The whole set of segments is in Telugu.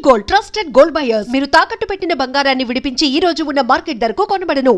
Gold, trusted gold buyers. మీరు తాకట్టు పెట్టిన బంగారాన్ని విడిపించి ఈ రోజు ఉన్న మార్కెట్ ధరకు కొనబడను.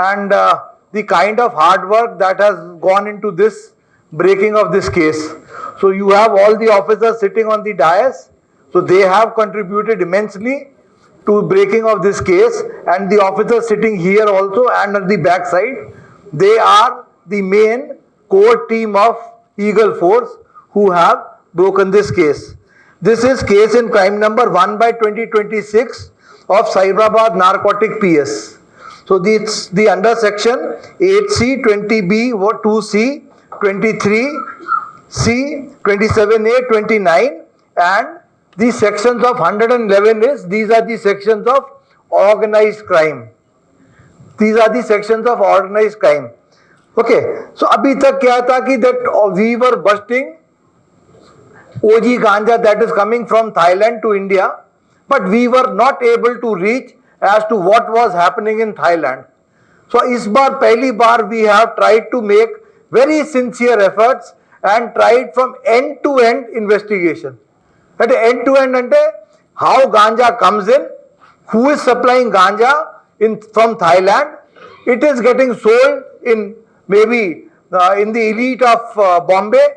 And the kind of hard work that has gone into this breaking of this case. So you have all the officers sitting on the dais. So they have contributed immensely to breaking of this case, and the officers sitting here also and at the back side, they are the main core team of Eagle Force who have broken this case. This is case in crime number 1/2026 of Cyberabad Narcotic PS. So the under section 8C, 20B, 2C, 23C, 27A, 29, and the sections of 111 is, these are the sections of organized crime. These are the sections of organized crime. Okay, so abhi tak kya tha ki that we were busting OG ganja that is coming from Thailand to India, but we were not able to reach as to what was happening in Thailand. So is baar pehli baar we have tried to make very sincere efforts and tried from end to end investigation. At end to end ante how ganja comes in, who is supplying ganja from Thailand, it is getting sold in maybe in the elite of Bombay,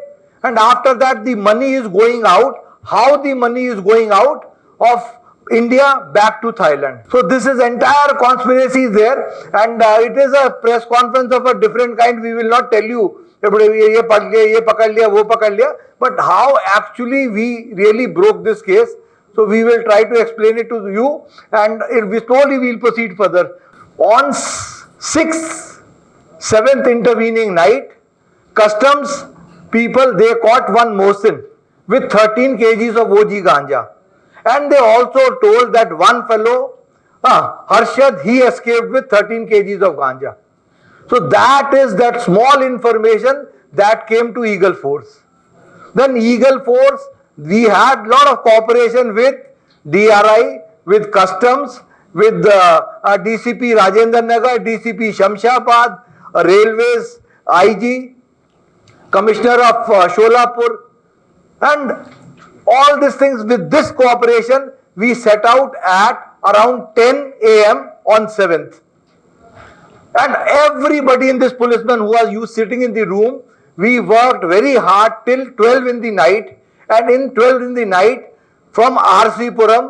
and after that the money is going out, how the money is going out of India back to Thailand. So this is entire conspiracy there, and it is a press conference of a different kind. We will not tell you ye pakad liya, but how actually we really broke this case. So we will try to explain it to you, and slowly we will proceed further. On 7th intervening night, customs people, they caught one Mohsin with 13 kgs of OG ganja. And they also told that one fellow, Harshad, he escaped with 13 kgs of ganja. So that is that small information that came to Eagle Force. Then Eagle Force, we had lot of cooperation with DRI, with Customs, with DCP Rajendra Nagar, DCP Shamshabad, Railways, IG, Commissioner of Sholapur, and all these things. With this cooperation, we set out at around 10 a.m. on 7th. And everybody in this policeman who was sitting in the room, we worked very hard till 12 in the night. And in 12 in the night, from RC Puram,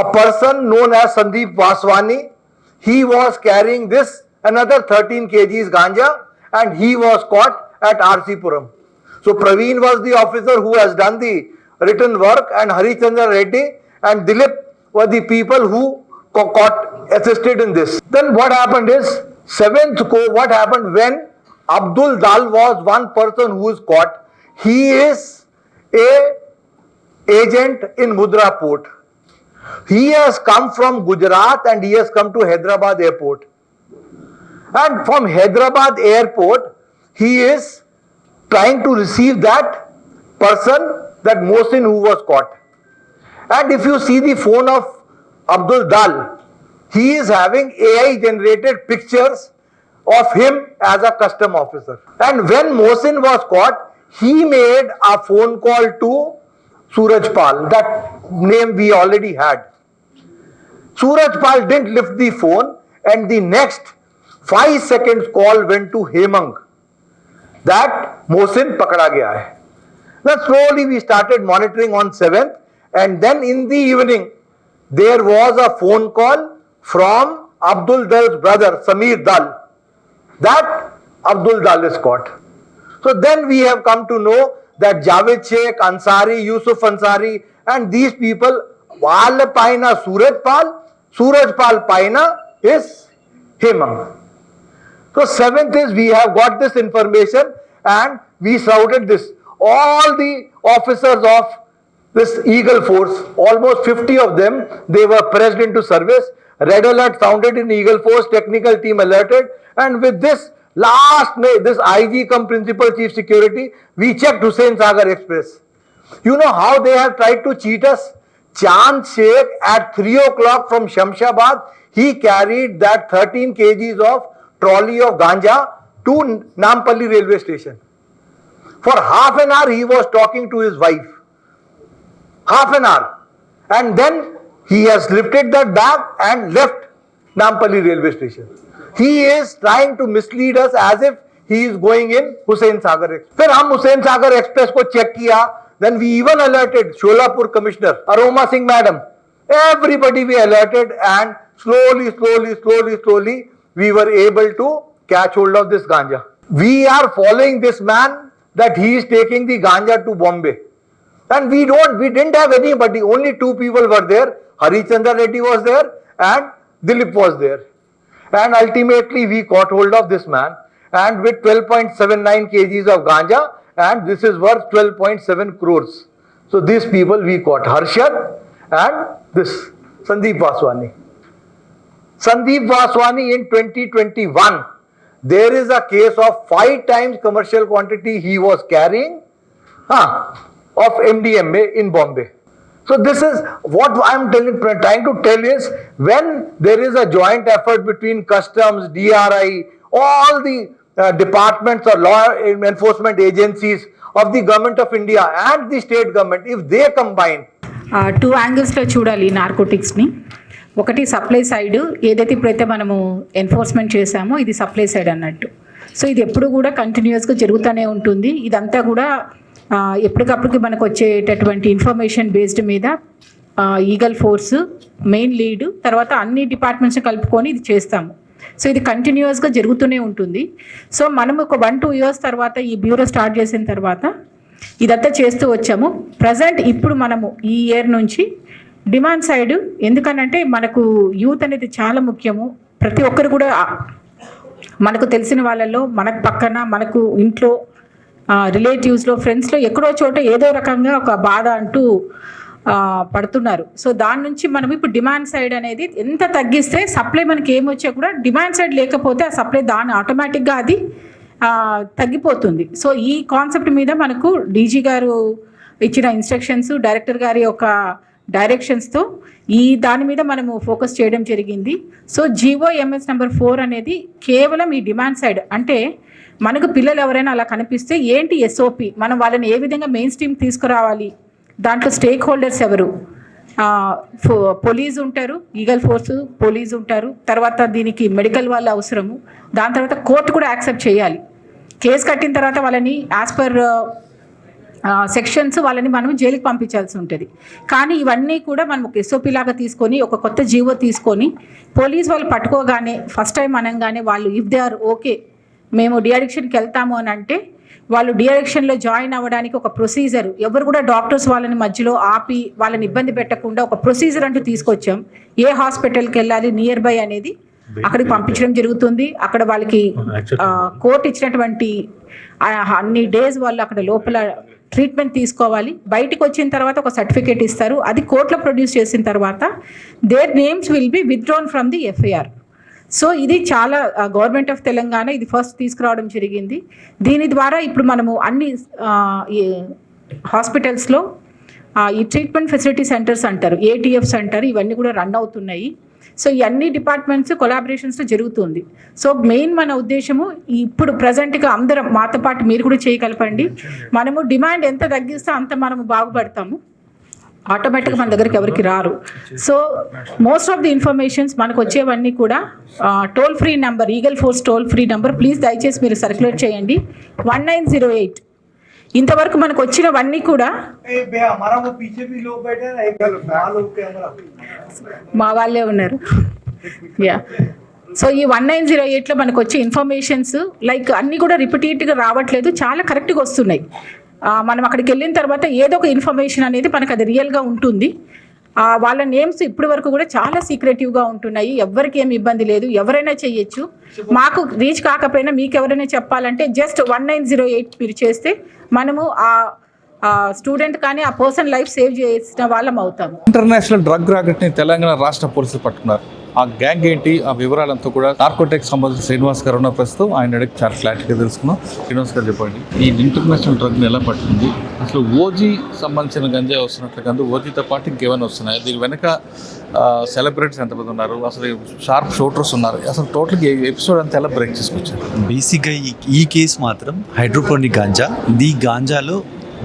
a person known as Sandeep Vaswani, he was carrying this another 13 kgs ganja, and he was caught at RC Puram. So Praveen was the officer who has done the written work, and Harichandra Reddy and Dilip were the people who assisted in this. Then what happened is, 7th what happened when Abdul Dal was one person who is caught. He is a agent in Mudra Port. He has come from Gujarat and he has come to Hyderabad airport. And from Hyderabad airport, he is trying to receive that person, that Mohsin who was caught. And if you see the phone of Abdul Dal, he is having AI generated pictures of him as a custom officer. And when Mohsin was caught, he made a phone call to Suraj Pal, that name we already had. Suraj Pal didn't lift the phone, and the next 5 seconds call went to Hemang, that Mohsin pakada gaya hai. Then slowly we started monitoring on 7th, and then in the evening there was a phone call from Abdul Dal's brother Sameer Dal, that Abdul Dal is caught. So then we have come to know that Javed Sheikh, Ansari, Yusuf Ansari, and these people, వాళ్ళ పైన Suraj Pal పైన is Hemang. So seventh is we have got this information and we shouted this. All the officers of this Eagle Force, almost 50 of them, they were pressed into service. Red alert sounded in Eagle Force, technical team alerted, and with this this IG cum Principal Chief Security, we checked Hussain Sagar Express. You know how they have tried to cheat us? Chand Sheikh at 3 o'clock from Shamshabad, he carried that 13 kgs of trolley of ganja to Nampalli railway station. For half an hour he was talking to his wife. Half an hour. And then he has lifted that bag and left Nampalli railway station. He is trying to mislead us as if he is going in Hussain Sagar Express. फिर हम Hussain Sagar Express को check किया. Then we even alerted Sholapur Commissioner Aroma Singh Madam. Everybody we alerted, and slowly we were able to catch hold of this ganja. We are following this man that he is taking the ganja to Bombay. And we didn't have anybody, only two people were there. Harichandra Reddy was there and Dilip was there. And ultimately we caught hold of this man, and with 12.79 kgs of ganja, and this is worth 12.7 crores. So these people we caught, Harshad and this Sandeep Vaswani. Sandeep Vaswani in 2021, there is a case of 5 times commercial quantity he was carrying of MDMA in Bombay. So this is what I am trying to tell is, when there is a joint effort between customs, DRI, all the departments or law enforcement agencies of the government of India and the state government, if they combine. 2 angles లో చూడాలి నార్కోటిక్స్ ని. ఒకటి సప్లై సైడ్, ఏదైతే ఇప్పుడైతే మనము ఎన్ఫోర్స్మెంట్ చేసామో ఇది సప్లై సైడ్ అన్నట్టు. సో ఇది ఎప్పుడు కూడా కంటిన్యూస్గా జరుగుతూనే ఉంటుంది. ఇదంతా కూడా ఎప్పటికప్పటికి మనకు వచ్చేటటువంటి ఇన్ఫర్మేషన్ బేస్డ్ మీద ఈగల్ ఫోర్స్ మెయిన్ లీడ్, తర్వాత అన్ని డిపార్ట్మెంట్స్ కలుపుకొని ఇది చేస్తాము. సో ఇది కంటిన్యూస్గా జరుగుతూనే ఉంటుంది. సో మనము ఒక 1-2 ఇయర్స్ తర్వాత ఈ బ్యూరో స్టార్ట్ చేసిన తర్వాత ఇదంతా చేస్తూ వచ్చాము. ప్రజెంట్ ఇప్పుడు మనము ఈ ఇయర్ నుంచి డిమాండ్ సైడ్, ఎందుకనంటే మనకు యూత్ అనేది చాలా ముఖ్యము. ప్రతి ఒక్కరు కూడా మనకు తెలిసిన వాళ్ళల్లో, మనకు పక్కన, మనకు ఇంట్లో, రిలేటివ్స్లో, ఫ్రెండ్స్లో ఎక్కడో చోట ఏదో రకంగా ఒక బాధ అంటూ పడుతున్నారు. సో దాని నుంచి మనం ఇప్పుడు డిమాండ్ సైడ్ అనేది ఎంత తగ్గిస్తే సప్లై మనకి ఏమొచ్చా కూడా డిమాండ్ సైడ్ లేకపోతే ఆ సప్లై దాని ఆటోమేటిక్గా అది తగ్గిపోతుంది. సో ఈ కాన్సెప్ట్ మీద మనకు డీజీ గారు ఇచ్చిన ఇన్స్ట్రక్షన్స్, డైరెక్టర్ గారి యొక్క డైరెక్షన్స్తో ఈ దాని మీద మనము ఫోకస్ చేయడం జరిగింది. సో GOMS నెంబర్ 4 అనేది కేవలం ఈ డిమాండ్ సైడ్, అంటే మనకు పిల్లలు ఎవరైనా అలా కనిపిస్తే ఏంటి SOP, మనం వాళ్ళని ఏ విధంగా మెయిన్ స్ట్రీమ్ తీసుకురావాలి, దాంట్లో స్టేక్ హోల్డర్స్ ఎవరు, పోలీస్ ఉంటారు, ఈగల్ ఫోర్స్ పోలీస్ ఉంటారు, తర్వాత దీనికి మెడికల్ వాళ్ళు అవసరము, దాని తర్వాత కోర్టు కూడా యాక్సెప్ట్ చేయాలి. కేసు కట్టిన తర్వాత వాళ్ళని యాజ్ పర్ సెక్షన్స్ వాళ్ళని మనం జైలుకి పంపించాల్సి ఉంటుంది. కానీ ఇవన్నీ కూడా మనం ఒక SOP లాగా తీసుకొని, ఒక కొత్త జీవో తీసుకొని, పోలీస్ వాళ్ళు పట్టుకోగానే ఫస్ట్ టైం అనగానే వాళ్ళు ఇఫ్ దే ఆర్ ఓకే మేము డిఅడిక్షన్కి వెళ్తాము అని అంటే, వాళ్ళు డిఅడిక్షన్లో జాయిన్ అవ్వడానికి ఒక ప్రొసీజర్, ఎవరు కూడా డాక్టర్స్ వాళ్ళని మధ్యలో ఆపి వాళ్ళని ఇబ్బంది పెట్టకుండా ఒక ప్రొసీజర్ అంటూ తీసుకొచ్చాం. ఏ హాస్పిటల్కి వెళ్ళాలి నియర్ బై అనేది అక్కడికి పంపించడం జరుగుతుంది. అక్కడ వాళ్ళకి కోర్టు ఇచ్చినటువంటి అన్ని డేస్ వాళ్ళు అక్కడ లోపల ట్రీట్మెంట్ తీసుకోవాలి. బయటకు వచ్చిన తర్వాత ఒక సర్టిఫికేట్ ఇస్తారు, అది కోర్టులో ప్రొడ్యూస్ చేసిన తర్వాత their names will be withdrawn from the FIR. So ఇది చాలా గవర్నమెంట్ ఆఫ్ తెలంగాణ ఇది ఫస్ట్ తీసుకురావడం జరిగింది. దీని ద్వారా ఇప్పుడు మనము అన్ని హాస్పిటల్స్లో ఈ ట్రీట్మెంట్ ఫెసిలిటీ సెంటర్స్ అంటారు, ATFs అంటారు, ఇవన్నీ కూడా రన్ అవుతున్నాయి. సో ఈ అన్ని డిపార్ట్మెంట్స్ కొలాబరేషన్స్లో జరుగుతుంది. సో మెయిన్ మన ఉద్దేశము ఇప్పుడు ప్రజెంట్గా అందరం మాతో పాటు మీరు కూడా చేయగలపండి. మనము డిమాండ్ ఎంత తగ్గిస్తే అంత మనము బాగుపడతాము, ఆటోమేటిక్గా మన దగ్గరికి ఎవరికి రారు. So most of the informations మనకు వచ్చేవన్నీ కూడా toll free number, eagle force toll free number, please దయచేసి మీరు సర్క్యులేట్ చేయండి, 1908. ఇంతవరకు మనకు వచ్చినవన్నీ కూడా మా వాళ్ళే ఉన్నారు. యా, సో ఈ 1908లో మనకు వచ్చే ఇన్ఫర్మేషన్స్ లైక్ అన్నీ కూడా రిపీటెడ్గా రావట్లేదు, చాలా కరెక్ట్గా వస్తున్నాయి. మనం అక్కడికి వెళ్ళిన తర్వాత ఏదో ఒక ఇన్ఫర్మేషన్ అనేది మనకు అది రియల్గా ఉంటుంది. వాళ్ళ నేమ్స్ ఇప్పటి వరకు కూడా చాలా సీక్రెటివ్గా ఉంటున్నాయి. ఎవరికి ఏమి ఇబ్బంది లేదు, ఎవరైనా చేయొచ్చు. మాకు రీచ్ కాకపోయినా మీకు ఎవరైనా చెప్పాలంటే జస్ట్ 1908 మీరు చేస్తే మనము ఆ స్టూడెంట్ కానీ ఆ పర్సన్ లైఫ్ సేవ్ చేసిన వాళ్ళం అవుతాము. ఇంటర్నేషనల్ డ్రగ్ రాకెట్ని తెలంగాణ రాష్ట్ర పోలీసులు పట్టుకున్నారు. ఆ గ్యాంగ్ ఏంటి, ఆ వివరాలంతా కూడా నార్కోటిక్స్ సంబంధించిన శ్రీనివాస్ గారు ఉన్న ప్రస్తుతం ఆయన అడిగి చాలా క్లారిటీగా తెలుసుకున్నాం. శ్రీనివాస్ గారు చెప్పండి, ఈ ఇంటర్నేషనల్ డ్రగ్ని ఎలా పట్టుకుంది, అసలు ఓజీ సంబంధించిన గంజాయి వస్తున్నట్లు కాదు, ఓజీతో పాటు ఇంకేమైనా వస్తున్నాయి, దీని వెనక సెలబ్రిటీస్ ఎంతమంది ఉన్నారు, అసలు షార్ప్ షూటర్స్ ఉన్నారు, అసలు టోటల్గా ఎపిసోడ్ అంతా ఎలా బ్రేక్ చేసుకొచ్చారు? బేసిక్గా ఈ కేసు మాత్రం హైడ్రోపోనిక్ గాంజా. ఈ గాంజాలో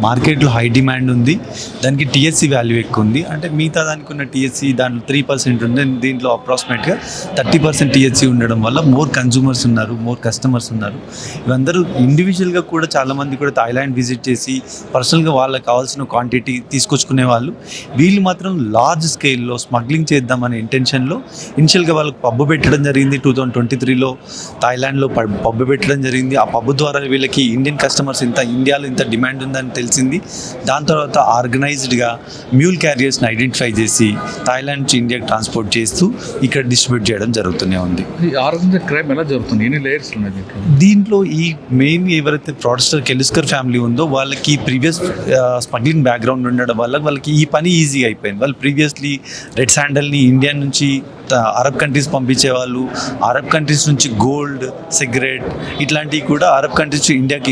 మార్కెట్లో హై డిమాండ్ ఉంది, దానికి టీహెచ్సీ వాల్యూ ఎక్కువ ఉంది. అంటే మిగతా దానికి ఉన్న టీహెచ్సీ దాంట్లో 3% ఉంది, దీంట్లో అప్రాక్సిమేట్గా 30% టీహెచ్సీ ఉండడం వల్ల మోర్ కన్జ్యూమర్స్ ఉన్నారు, మోర్ కస్టమర్స్ ఉన్నారు. ఇవందరూ ఇండివిజువల్గా కూడా చాలామంది కూడా థాయిలాండ్ విజిట్ చేసి పర్సనల్గా వాళ్ళకి కావాల్సిన క్వాంటిటీ తీసుకొచ్చుకునే వాళ్ళు. వీళ్ళు మాత్రం లార్జ్ స్కేల్లో స్మగ్లింగ్ చేద్దామనే ఇంటెన్షన్లో ఇనిషియల్గా వాళ్ళకి పబ్బు పెట్టడం జరిగింది. 2023లో థాయిలాండ్లో పబ్బు పెట్టడం జరిగింది. ఆ పబ్బు ద్వారా వీళ్ళకి ఇండియన్ కస్టమర్స్ ఇండియాలో ఇంత డిమాండ్ ఉందని తెలిసింది. దాని తర్వాత ఆర్గనైజ్డ్గా మ్యూల్ క్యారియర్స్ని ఐడెంటిఫై చేసి థాయిలాండ్ నుంచి ఇండియాకి ట్రాన్స్పోర్ట్ చేస్తూ ఇక్కడ డిస్ట్రిబ్యూట్ చేయడం జరుగుతూనే ఉంది. ఆర్గనైజ్డ్ క్రైమ్ ఎలా జరుగుతుంది, ఎన్ని లేయర్స్ ఉన్నాయి దీంట్లో? ఈ మెయిన్ ఎవరైతే ఫ్రాడ్స్టర్ కెలిస్కర్ ఫ్యామిలీ ఉందో వాళ్ళకి ప్రీవియస్ స్మగ్లింగ్ బ్యాక్గ్రౌండ్ ఉండడం వల్ల వాళ్ళకి ఈ పని ఈజీగా అయిపోయింది. వాళ్ళు ప్రీవియస్లీ రెడ్ శాండల్ని ఇండియా నుంచి అరబ్ కంట్రీస్ పంపించేవాళ్ళు. అరబ్ కంట్రీస్ నుంచి గోల్డ్, సిగరెట్ ఇట్లాంటివి కూడా అరబ్ కంట్రీస్ ఇండియాకి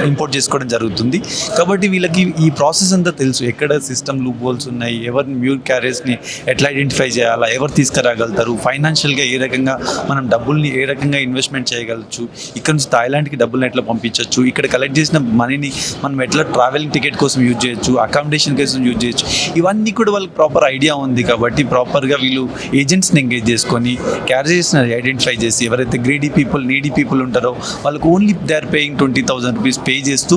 ఇంపోర్ట్ చేసుకోవడం జరుగుతుంది. కాబట్టి వీళ్ళకి ఈ ప్రాసెస్ అంతా తెలుసు, ఎక్కడ సిస్టమ్ లూప్ హోల్స్ ఉన్నాయి, ఎవరిని మ్యూల్ క్యారియర్స్ని ఎట్లా ఐడెంటిఫై చేయాలా, ఎవరు తీసుకురాగలుగుతారు, ఫైనాన్షియల్గా ఏ రకంగా మనం డబ్బుల్ని ఏ రకంగా ఇన్వెస్ట్మెంట్ చేయగలచ్చు, ఇక్కడ నుంచి థాయిలాండ్కి డబ్బుల్ని ఎట్లా పంపించవచ్చు, ఇక్కడ కలెక్ట్ చేసిన మనీని మనం ఎట్లా ట్రావెలింగ్ టికెట్ కోసం యూజ్ చేయొచ్చు, అకామిడేషన్ కోసం యూజ్ చేయొచ్చు, ఇవన్నీ కూడా వాళ్ళకి ప్రాపర్ ఐడియా ఉంది. కాబట్టి ప్రాపర్గా వీళ్ళు ఏజెంట్స్ని ఎంగేజ్ చేసుకొని క్యారియర్స్ని ఐడెంటిఫై చేసి ఎవరైతే గ్రీడీ పీపుల్, నీడీ పీపుల్ ఉంటారో వాళ్ళకు only they are paying 20,000 rupees pay చేస్తూ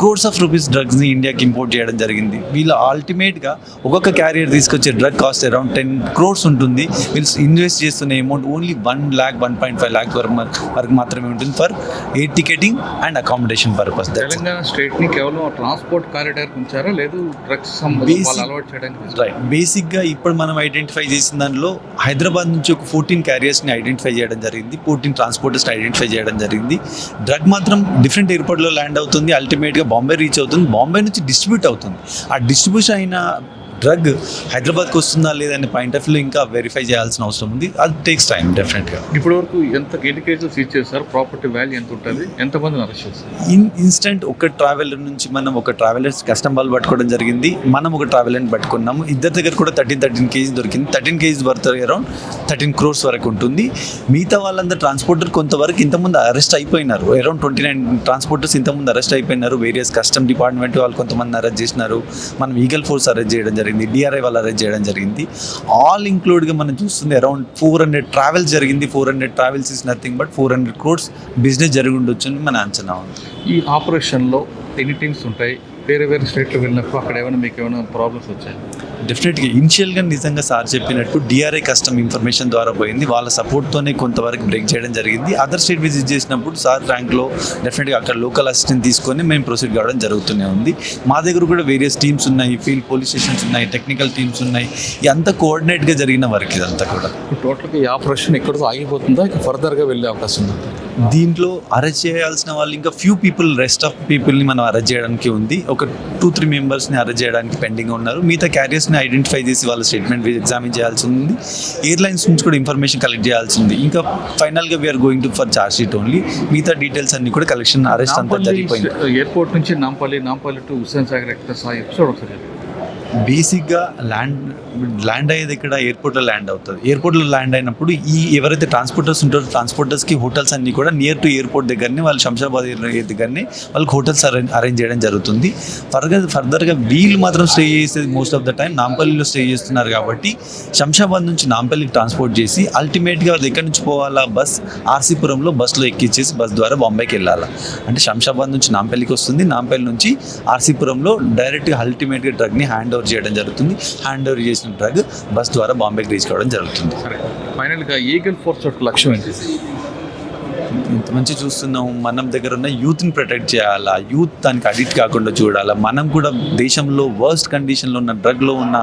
క్రోర్స్ ఆఫ్ రూపీస్ డ్రగ్స్ని ఇండియాకి ఇంపోర్ట్ చేయడం జరిగింది. వీళ్ళు అల్టిమేట్గా ఒక్కొక్క క్యారియర్ తీసుకొచ్చే డ్రగ్ కాస్ట్ అరౌండ్ 10 crores ఉంటుంది. వీళ్ళు ఇన్వెస్ట్ చేస్తున్న అమౌంట్ ఓన్లీ 1 lakh 1.5 lakh వరకు మాత్రమే ఉంటుంది for air ticketing and accommodation purpose. Telangana స్టేట్ని కేవలం ట్రాన్స్పోర్ట్ కారిడార్ ఉంచారా, లేదు డ్రగ్స్ అలవాటు చేయడానికి? రైట్, బేసిక్గా ఇప్పుడు మనం ఐడెంటిఫై చేసిన దానిలో హైదరాబాద్ నుంచి ఒక 14 క్యారియర్స్ని ఐడెంటిఫై చేయడం జరిగింది, 14 ట్రాన్స్పోర్టర్స్ని ఐడెంటిఫై చేయడం జరిగింది. డ్రగ్ మాత్రం డిఫరెంట్ ఎయిర్పోర్ట్లో ల్యాండ్ అవుతుంది, అల్టిమేట్గా బాంబే రీచ్ అవుతుంది, బాంబే నుంచి డిస్ట్రిబ్యూట్ అవుతుంది. ఆ డిస్ట్రిబ్యూషన్ అయిన డ్రగ్ హైదరాబాద్కి వస్తుందా లేదనే పాయింట్ ఆఫ్ వ్యూ ఇంకా వెరిఫై చేయాల్సిన అవసరం ఉంది. అది టేక్స్ టైం డెఫినెట్గా. ఇప్పటివరకు ఎన్ని కేసులు సీజ్ చేస్తారు, ప్రాపర్టీ వాల్యూ ఎంత ఉంటుంది, ఎంతమందిని అరెస్ట్ చేస్తారు? ఇన్స్టెంట్ ఒక ట్రావెలర్ నుంచి మనం ఒక ట్రావెలర్స్ కస్టమ్ వాళ్ళు పట్టుకోవడం జరిగింది, మనం ఒక ట్రావెలర్ని పట్టుకున్నాము. ఇద్దరి దగ్గర కూడా 13 kgs దొరికింది. 13 kgs వర్త్ అరౌండ్ 13 crores వరకు ఉంటుంది. మిగతా వాళ్ళందరూ ట్రాన్స్పోర్టర్ కొంతవరకు ఇంతకుముందు అరెస్ట్ అయిపోయినారు, అరౌండ్ 29 ట్రాన్స్పోర్టర్స్ ఇంతకుముందు అరెస్ట్ అయిపోయినారు. వేరియస్ కస్టమ్ డిపార్ట్మెంట్ వాళ్ళు కొంతమంది అరెస్ట్ చేసినారు, మనం ఈగల్ ఫోర్స్ అరెస్ట్ చేయడం జరిగింది, డిఆర్ఐ వాళ్ళు అరెస్ట్ చేయడం జరిగింది. ఆల్ ఇంక్లూడ్గా మనం చూస్తుంది అరౌండ్ 400 ట్రావెల్స్ జరిగింది. 400 travels is nothing but 400 crores business జరిగి ఉండొచ్చు అని మన అంచనా ఉంది. ఈ ఆపరేషన్లో ఎన్ని టీమ్స్ ఉంటాయి, వేరే స్టేట్లో వెళ్ళినప్పుడు అక్కడ మీకు ఏమైనా ప్రాబ్లమ్స్ వచ్చాయి? డెఫినెట్గా ఇనిషియల్గా నిజంగా సార్ చెప్పినట్టు డిఆర్ఐ కస్టమ్ ఇన్ఫర్మేషన్ ద్వారా పోయింది, వాళ్ళ సపోర్ట్తోనే కొంతవరకు బ్రేక్ చేయడం జరిగింది. అదర్ స్టేట్ విజిట్ చేసినప్పుడు సార్ ర్యాంక్లో డెఫినెట్గా అక్కడ లోకల్ అసిస్టెంట్ తీసుకొని మేము ప్రొసీడ్ కావడం జరుగుతూనే ఉంది. మా దగ్గర కూడా వేరియస్ టీమ్స్ ఉన్నాయి, ఫీల్డ్ పోలీస్ స్టేషన్స్ ఉన్నాయి, టెక్నికల్ టీమ్స్ ఉన్నాయి. ఇదంతా కోఆర్డినేట్గా జరిగిన వర్క్ ఇదంతా కూడా. టోటల్గా ఈ ఆపరేషన్ ఎక్కడితో ఆగిపోతుందా, ఇంకా ఫర్దర్గా వెళ్ళే అవకాశం ఉంది? దీంట్లో అరెస్ట్ చేయాల్సిన వాళ్ళు ఇంకా ఫ్యూ పీపుల్, రెస్ట్ ఆఫ్ పీపుల్ని మనం అరెస్ట్ చేయడానికి ఉంది. ఒక 2-3 మెంబర్స్ని అరెస్ట్ చేయడానికి పెండింగ్ ఉన్నారు. మిగతా క్యారియర్స్ని ఐడెంటిఫై చేసి వాళ్ళ స్టేట్మెంట్ ఎగ్జామిన్ చేయాల్సి ఉంది. ఎయిర్లైన్స్ నుంచి కూడా ఇన్ఫర్మేషన్ కలెక్ట్ చేయాల్సి ఉంది. ఇంకా ఫైనల్గా we are going to for charge sheet only. మిగతా డీటెయిల్స్ అన్ని కూడా కలెక్షన్, అరెస్ట్ అంతా జరిగిపోయింది. ఎయిర్పోర్ట్ నుంచి నాంపల్లి టు హుస్సేన్ సాగర్ ఎక్స్ప్రెస్ ఆ ఎపిసోడ్ ఒకసారి బేసిక్గా ల్యాండ్ అయ్యేది ఇక్కడ ఎయిర్పోర్ట్లో ల్యాండ్ అవుతుంది. ఎయిర్పోర్ట్లో ల్యాండ్ అయినప్పుడు ఎవరైతే ట్రాన్స్పోర్టర్స్ ఉంటారో ట్రాన్స్పోర్టర్స్కి హోటల్స్ అన్నీ కూడా నియర్ టు ఎయిర్పోర్ట్ దగ్గరనే, వాళ్ళు శంషాబాద్ దగ్గరనే వాళ్ళకి హోటల్స్ అరేంజ్ చేయడం జరుగుతుంది. ఫర్దర్గా వీళ్ళు మాత్రం స్టే చేసేది మోస్ట్ ఆఫ్ ద టైం నాంపల్లిలో స్టే చేస్తున్నారు. కాబట్టి శంషాబాద్ నుంచి నాంపల్లికి ట్రాన్స్పోర్ట్ చేసి అల్టిమేట్గా వాళ్ళు ఎక్కడి నుంచి పోవాలా, బస్ ఆర్సీపురంలో బస్సులో ఎక్కించేసి బస్ ద్వారా బాంబేకి వెళ్ళాలా. అంటే శంషాబాద్ నుంచి నాంపల్లికి వస్తుంది, నాంపల్లి నుంచి ఆర్సీపురంలో డైరెక్ట్గా అల్టిమేట్గా డ్రగ్ని హ్యాండ్ ఓవర్ చేయడం జరుగుతుంది. హ్యాండ్ ఓవర్ చేసిన డ్రగ్ బస్ ద్వారా బాంబేకి రీచ్ కావడం జరుగుతుంది. సరే, ఫైనల్గా ఈగల్ ఫోర్స్ యొక్క లక్ష్యం ఏంటి? ఇంత మంచి చూస్తున్నాం, మనం దగ్గర ఉన్న యూత్ని ప్రొటెక్ట్ చేయాలా, యూత్ దానికి అడిక్ట్ కాకుండా చూడాలా. మనం కూడా దేశంలో వర్స్ట్ కండిషన్లో ఉన్న డ్రగ్లో ఉన్న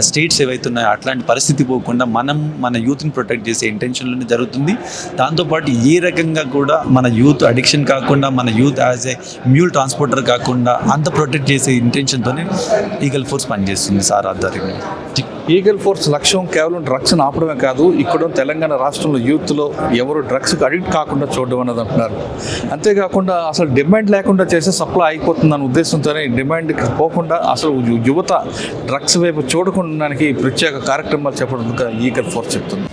స్టేట్స్ ఏవైతే ఉన్నాయో అట్లాంటి పరిస్థితి పోకుండా మనం మన యూత్ని ప్రొటెక్ట్ చేసే ఇంటెన్షన్లోనే జరుగుతుంది. దాంతోపాటు ఏ రకంగా కూడా మన యూత్ అడిక్షన్ కాకుండా, మన youth as a mule transporter కాకుండా అంత ప్రొటెక్ట్ చేసే ఇంటెన్షన్తోనే ఈగల్ ఫోర్స్ పనిచేస్తుంది సార్ ఆధ్వర్యంలో. ఈగల్ ఫోర్స్ లక్ష్యం కేవలం డ్రగ్స్ని ఆపడమే కాదు, ఇక్కడ తెలంగాణ రాష్ట్రంలో యూత్లో ఎవరు డ్రగ్స్కి అడిక్ట్ కాకుండా చూడడం అన్నది అంటున్నారు. అంతేకాకుండా అసలు డిమాండ్ లేకుండా చేసే సప్లై అయిపోతుందన్న ఉద్దేశంతోనే డిమాండ్కి పోకుండా అసలు యువత డ్రగ్స్ వైపు చూడకుండా ప్రత్యేక కార్యక్రమాలు చెప్పడం ఈగల్ ఫోర్స్ చెప్తుంది.